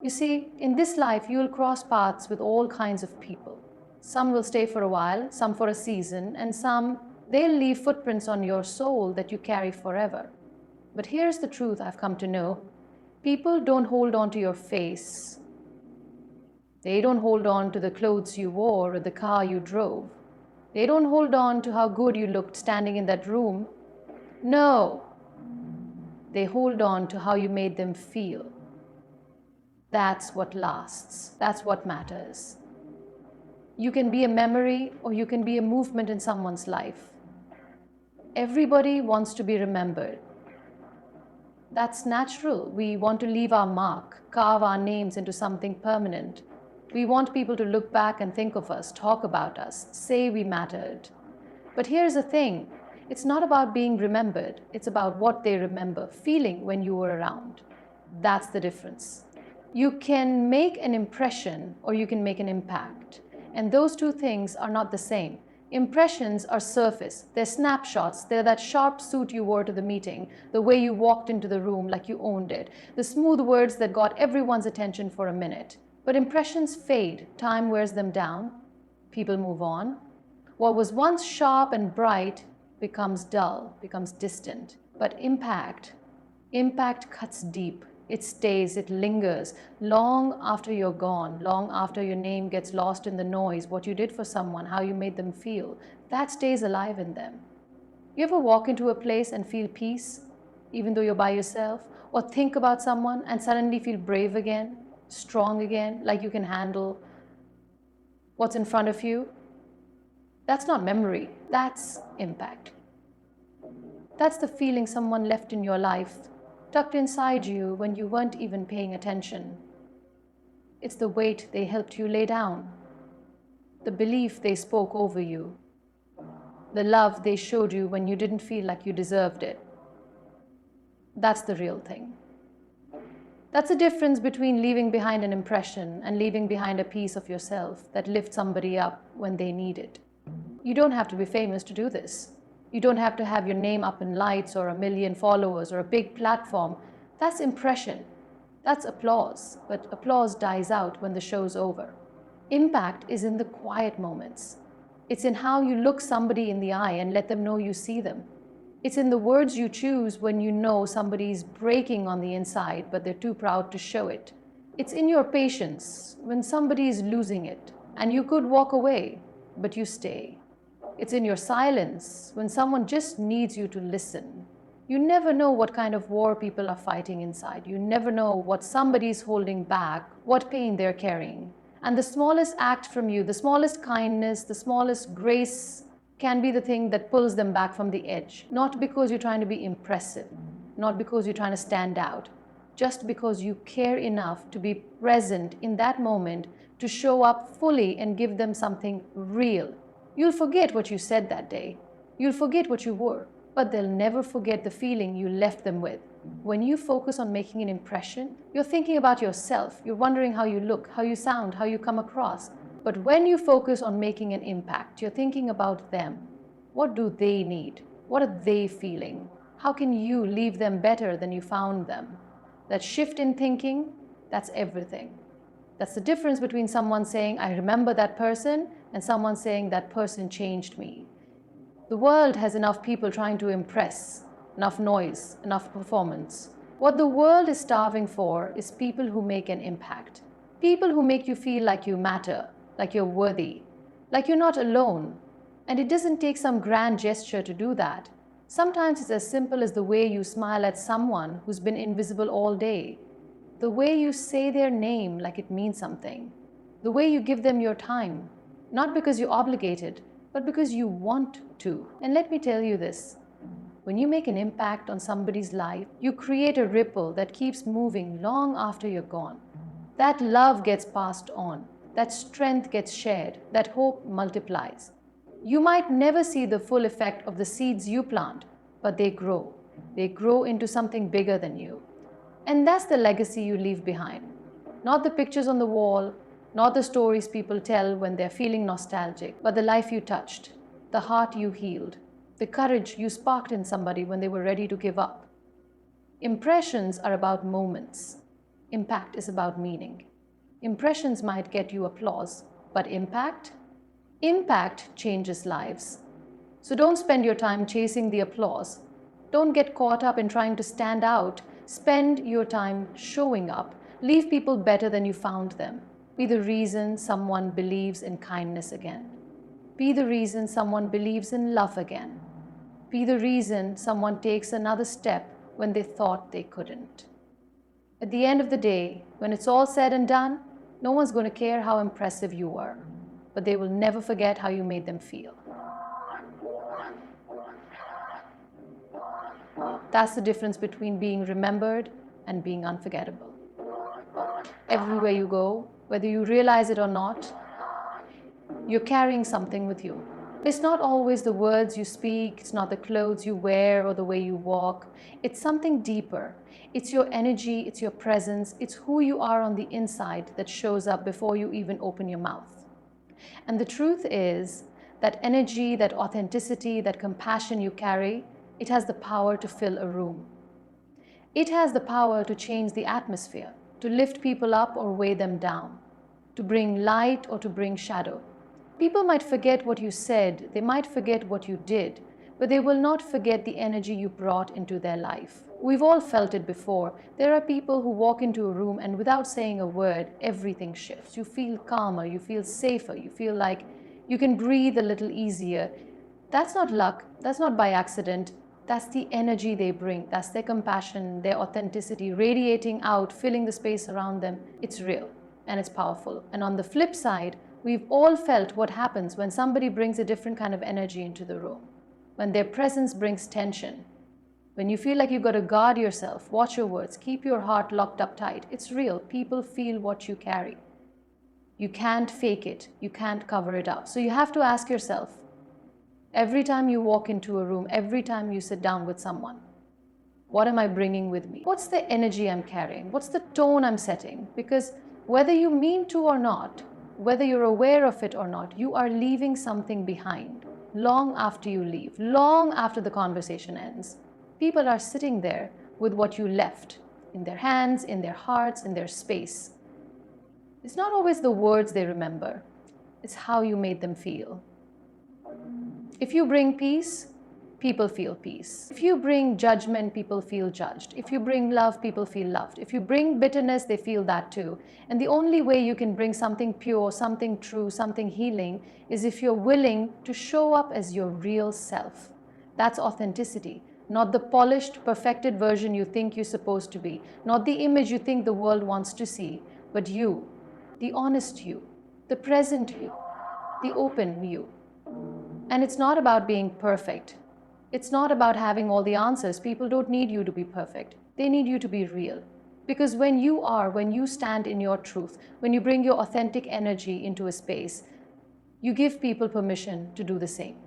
You see, in this life, you'll cross paths with all kinds of people. Some will stay for a while, some for a season, and some, they'll leave footprints on your soul that you carry forever. But here's the truth I've come to know. People don't hold on to your face. They don't hold on to the clothes you wore or the car you drove. They don't hold on to how good you looked standing in that room. No, they hold on to how you made them feel. That's what lasts. That's what matters. You can be a memory or you can be a movement in someone's life. Everybody wants to be remembered. That's natural. We want to leave our mark, carve our names into something permanent. We want people to look back and think of us, talk about us, say we mattered. But here's the thing. It's not about being remembered. It's about what they remember, feeling when you were around. That's the difference. You can make an impression or you can make an impact. And those two things are not the same. Impressions are surface. They're snapshots. They're that sharp suit you wore to the meeting, the way you walked into the room like you owned it, the smooth words that got everyone's attention for a minute. But impressions fade. Time wears them down. People move on. What was once sharp and bright becomes dull, becomes distant. But impact cuts deep. It stays, it lingers long after you're gone, long after your name gets lost in the noise, what you did for someone, how you made them feel. That stays alive in them. You ever walk into a place and feel peace, even though you're by yourself? Or think about someone and suddenly feel brave again, strong again, like you can handle what's in front of you? That's not memory, that's impact. That's the feeling someone left in your life, tucked inside you when you weren't even paying attention. It's the weight they helped you lay down, the belief they spoke over you, the love they showed you when you didn't feel like you deserved it. That's the real thing. That's the difference between leaving behind an impression and leaving behind a piece of yourself that lifts somebody up when they need it. You don't have to be famous to do this. You don't have to have your name up in lights or 1 million followers or a big platform. That's impression. That's applause. But applause dies out when the show's over. Impact is in the quiet moments. It's in how you look somebody in the eye and let them know you see them. It's in the words you choose when you know somebody's breaking on the inside, but they're too proud to show it. It's in your patience when somebody's losing it and you could walk away, but you stay. It's in your silence when someone just needs you to listen. You never know what kind of war people are fighting inside. You never know what somebody's holding back, what pain they're carrying. And the smallest act from you, the smallest kindness, the smallest grace can be the thing that pulls them back from the edge. Not because you're trying to be impressive, not because you're trying to stand out, just because you care enough to be present in that moment to show up fully and give them something real. You'll forget what you said that day. You'll forget what you were, but they'll never forget the feeling you left them with. When you focus on making an impression, you're thinking about yourself. You're wondering how you look, how you sound, how you come across. But when you focus on making an impact, you're thinking about them. What do they need? What are they feeling? How can you leave them better than you found them? That shift in thinking, that's everything. That's the difference between someone saying, I remember that person, and someone saying that person changed me. The world has enough people trying to impress, enough noise, enough performance. What the world is starving for is people who make an impact. People who make you feel like you matter, like you're worthy, like you're not alone. And it doesn't take some grand gesture to do that. Sometimes it's as simple as the way you smile at someone who's been invisible all day. The way you say their name like it means something. The way you give them your time, not because you're obligated, but because you want to. And let me tell you this, when you make an impact on somebody's life, you create a ripple that keeps moving long after you're gone. That love gets passed on, that strength gets shared, that hope multiplies. You might never see the full effect of the seeds you plant, but they grow. They grow into something bigger than you. And that's the legacy you leave behind. Not the pictures on the wall, not the stories people tell when they're feeling nostalgic, but the life you touched, the heart you healed, the courage you sparked in somebody when they were ready to give up. Impressions are about moments. Impact is about meaning. Impressions might get you applause, but impact? Impact changes lives. So don't spend your time chasing the applause. Don't get caught up in trying to stand out. Spend your time showing up. Leave people better than you found them. Be the reason someone believes in kindness again. Be the reason someone believes in love again. Be the reason someone takes another step when they thought they couldn't. At the end of the day, when it's all said and done, no one's going to care how impressive you were, but they will never forget how you made them feel. That's the difference between being remembered and being unforgettable. Everywhere you go, whether you realize it or not, you're carrying something with you. It's not always the words you speak, it's not the clothes you wear or the way you walk. It's something deeper. It's your energy, it's your presence, it's who you are on the inside that shows up before you even open your mouth. And the truth is that energy, that authenticity, that compassion you carry, it has the power to fill a room. It has the power to change the atmosphere, to lift people up or weigh them down, to bring light or to bring shadow. People might forget what you said, they might forget what you did, but they will not forget the energy you brought into their life. We've all felt it before. There are people who walk into a room and without saying a word, everything shifts. You feel calmer, you feel safer, you feel like you can breathe a little easier. That's not luck, that's not by accident. That's the energy they bring. That's their compassion, their authenticity radiating out, filling the space around them. It's real and it's powerful. And on the flip side, we've all felt what happens when somebody brings a different kind of energy into the room, when their presence brings tension, when you feel like you've got to guard yourself, watch your words, keep your heart locked up tight. It's real. People feel what you carry. You can't fake it. You can't cover it up. So you have to ask yourself, every time you walk into a room, every time you sit down with someone, what am I bringing with me? What's the energy I'm carrying? What's the tone I'm setting? Because whether you mean to or not, whether you're aware of it or not, you are leaving something behind long after you leave, long after the conversation ends. People are sitting there with what you left in their hands, in their hearts, in their space. It's not always the words they remember, it's how you made them feel. If you bring peace, people feel peace. If you bring judgment, people feel judged. If you bring love, people feel loved. If you bring bitterness, they feel that too. And the only way you can bring something pure, something true, something healing is if you're willing to show up as your real self. That's authenticity, not the polished, perfected version you think you're supposed to be, not the image you think the world wants to see, but you, the honest you, the present you, the open you. And it's not about being perfect. It's not about having all the answers. People don't need you to be perfect. They need you to be real. Because when you stand in your truth, when you bring your authentic energy into a space, you give people permission to do the same.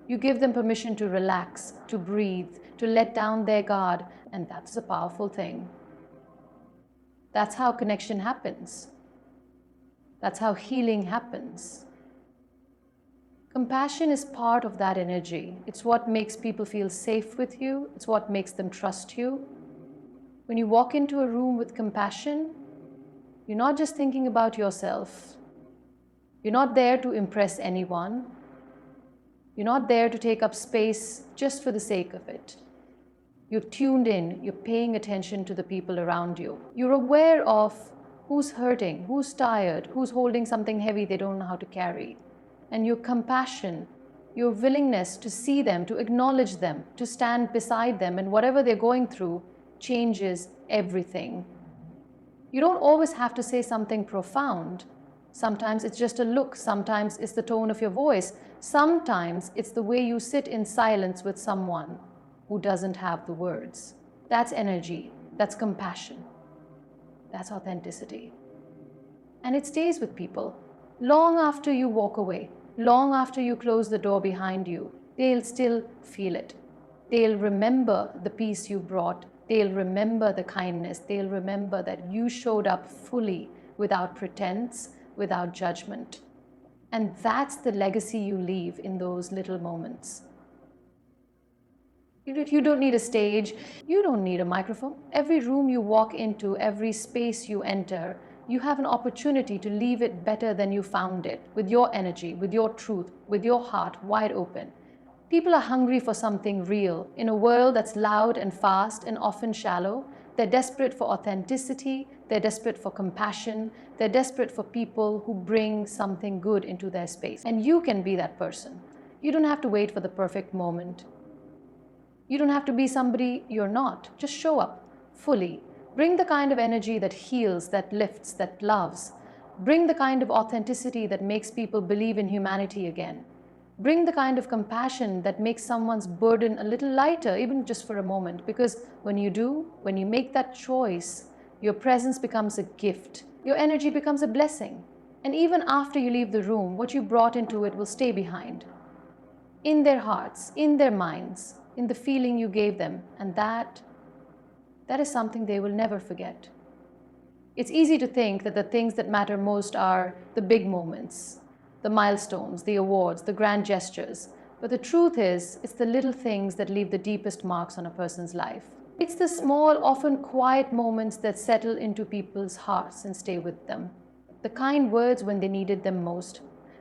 You give them permission to relax, to breathe, to let down their guard, and that's a powerful thing. That's how connection happens. That's how healing happens. Compassion is part of that energy. It's what makes people feel safe with you. It's what makes them trust you. When you walk into a room with compassion, you're not just thinking about yourself. You're not there to impress anyone. You're not there to take up space just for the sake of it. You're tuned in. You're paying attention to the people around you. You're aware of who's hurting, who's tired, who's holding something heavy they don't know how to carry. And your compassion, your willingness to see them, to acknowledge them, to stand beside them, and whatever they're going through changes everything. You don't always have to say something profound. Sometimes it's just a look. Sometimes it's the tone of your voice. Sometimes it's the way you sit in silence with someone who doesn't have the words. That's energy. That's compassion. That's authenticity. And it stays with people. Long after you walk away, long after you close the door behind you, they'll still feel it. They'll remember the peace you brought. They'll remember the kindness. They'll remember that you showed up fully, without pretense, without judgment. And that's the legacy you leave in those little moments. You don't need a stage. You don't need a microphone. Every room you walk into, every space you enter, you have an opportunity to leave it better than you found it, with your energy, with your truth, with your heart wide open. People are hungry for something real. In a world that's loud and fast and often shallow, they're desperate for authenticity, they're desperate for compassion, they're desperate for people who bring something good into their space. And you can be that person. You don't have to wait for the perfect moment. You don't have to be somebody you're not. Just show up fully. Bring the kind of energy that heals, that lifts, that loves. Bring the kind of authenticity that makes people believe in humanity again. Bring the kind of compassion that makes someone's burden a little lighter, even just for a moment. Because when you do, when you make that choice, your presence becomes a gift. Your energy becomes a blessing. And even after you leave the room, what you brought into it will stay behind, in their hearts, in their minds, in the feeling you gave them. And that is something they will never forget. It's easy to think that the things that matter most are the big moments, the milestones, the awards, the grand gestures. But the truth is, it's the little things that leave the deepest marks on a person's life. It's the small, often quiet moments that settle into people's hearts and stay with them. The kind words when they needed them most,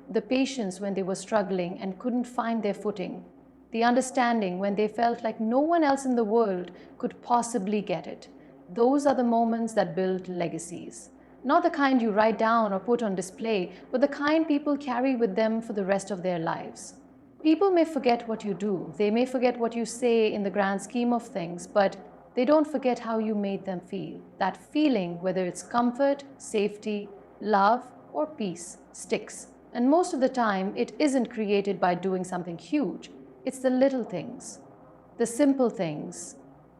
the patience when they were struggling and couldn't find their footing, the understanding when they felt like no one else in the world could possibly get it. Those are the moments that build legacies. Not the kind you write down or put on display, but the kind people carry with them for the rest of their lives. People may forget what you do, they may forget what you say in the grand scheme of things, but they don't forget how you made them feel. That feeling, whether it's comfort, safety, love, or peace, sticks. And most of the time, it isn't created by doing something huge. It's the little things, the simple things,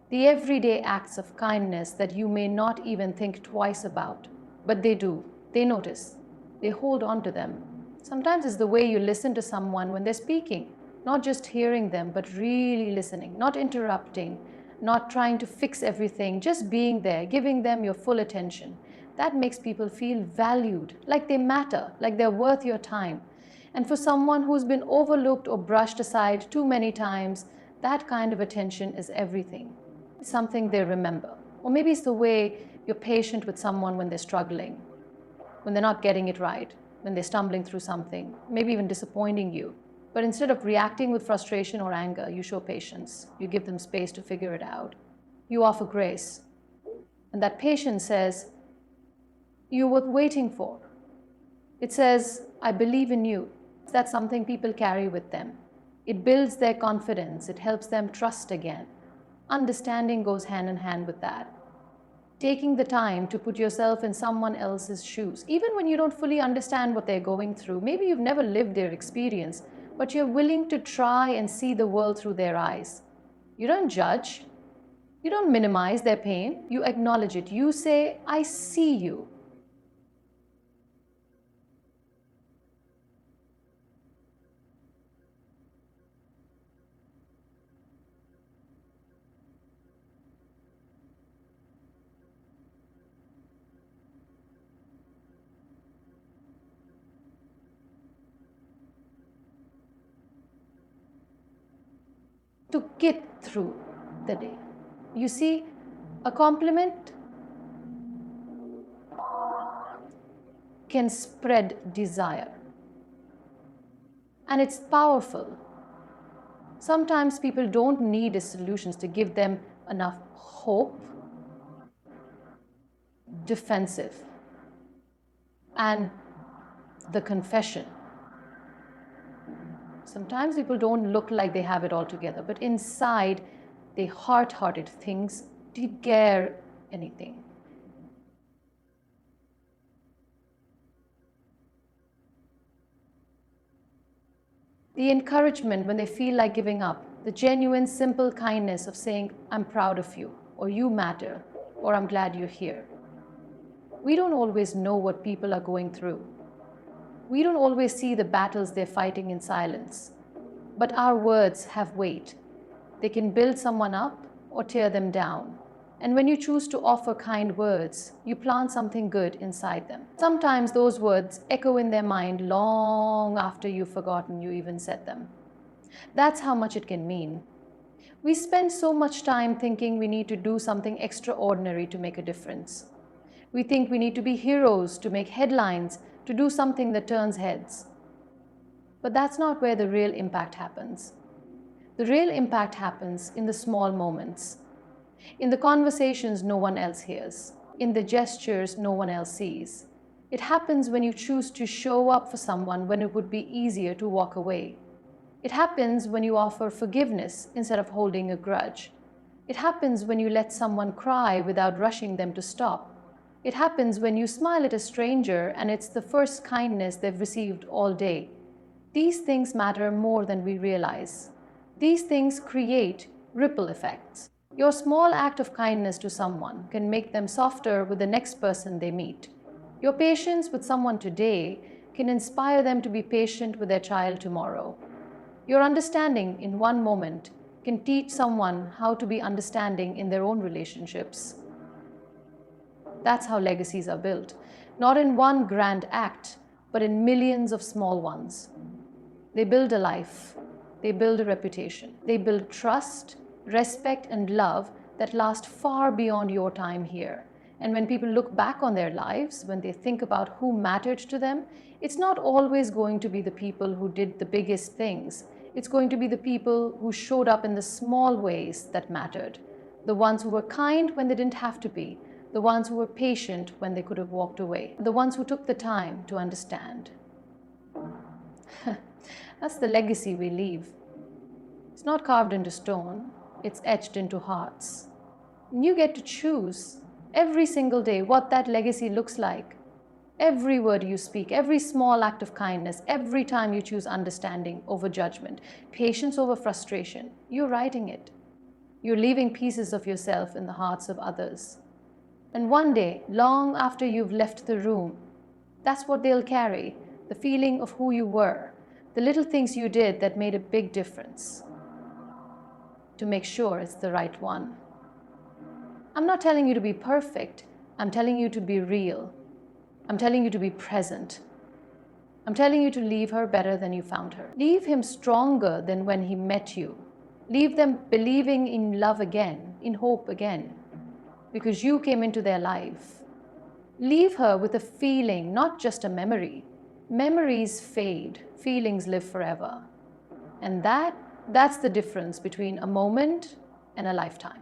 the everyday acts of kindness that you may not even think twice about. But they do. They notice. They hold on to them. Sometimes it's the way you listen to someone when they're speaking, not just hearing them, but really listening, not interrupting, not trying to fix everything, just being there, giving them your full attention. That makes people feel valued, like they matter, like they're worth your time. And for someone who's been overlooked or brushed aside too many times, that kind of attention is everything. It's something they remember. Or maybe it's the way you're patient with someone when they're struggling, when they're not getting it right, when they're stumbling through something, maybe even disappointing you. But instead of reacting with frustration or anger, you show patience. You give them space to figure it out. You offer grace. And that patience says, you're worth waiting for. It says, I believe in you. That's something people carry with them. It builds their confidence. It helps them trust again. Understanding goes hand in hand with that. Taking the time to put yourself in someone else's shoes, even when you don't fully understand what they're going through. Maybe you've never lived their experience, but you're willing to try and see the world through their eyes. You don't judge. You don't minimize their pain. You acknowledge it. You say, I see you. To get through the day. You see, a compliment can spread desire. And it's powerful. Sometimes people don't need solutions to give them enough hope, defensive, and the confession. Sometimes people don't look like they have it all together, but inside they hard-hearted things. Do you care anything? The encouragement when they feel like giving up, the genuine, simple kindness of saying, I'm proud of you, or you matter, or I'm glad you're here. We don't always know what people are going through. We don't always see the battles they're fighting in silence. But our words have weight. They can build someone up or tear them down. And when you choose to offer kind words, you plant something good inside them. Sometimes those words echo in their mind long after you've forgotten you even said them. That's how much it can mean. We spend so much time thinking we need to do something extraordinary to make a difference. We think we need to be heroes to make headlines, to do something that turns heads. But that's not where the real impact happens. The real impact happens in the small moments, in the conversations no one else hears, in the gestures no one else sees. It happens when you choose to show up for someone when it would be easier to walk away. It happens when you offer forgiveness instead of holding a grudge. It happens when you let someone cry without rushing them to stop. It happens when you smile at a stranger and it's the first kindness they've received all day. These things matter more than we realize. These things create ripple effects. Your small act of kindness to someone can make them softer with the next person they meet. Your patience with someone today can inspire them to be patient with their child tomorrow. Your understanding in one moment can teach someone how to be understanding in their own relationships. That's how legacies are built, not in one grand act, but in millions of small ones. They build a life, they build a reputation, they build trust, respect, and love that last far beyond your time here. And when people look back on their lives, when they think about who mattered to them, it's not always going to be the people who did the biggest things. It's going to be the people who showed up in the small ways that mattered. The ones who were kind when they didn't have to be. The ones who were patient when they could have walked away. The ones who took the time to understand. That's the legacy we leave. It's not carved into stone, it's etched into hearts. And you get to choose every single day what that legacy looks like. Every word you speak, every small act of kindness, every time you choose understanding over judgment, patience over frustration, you're writing it. You're leaving pieces of yourself in the hearts of others. And one day, long after you've left the room, that's what they'll carry, the feeling of who you were, the little things you did that made a big difference, to make sure it's the right one. I'm not telling you to be perfect. I'm telling you to be real. I'm telling you to be present. I'm telling you to leave her better than you found her. Leave him stronger than when he met you. Leave them believing in love again, in hope again, because you came into their life. Leave her with a feeling, not just a memory. Memories fade, feelings live forever. And that's the difference between a moment and a lifetime.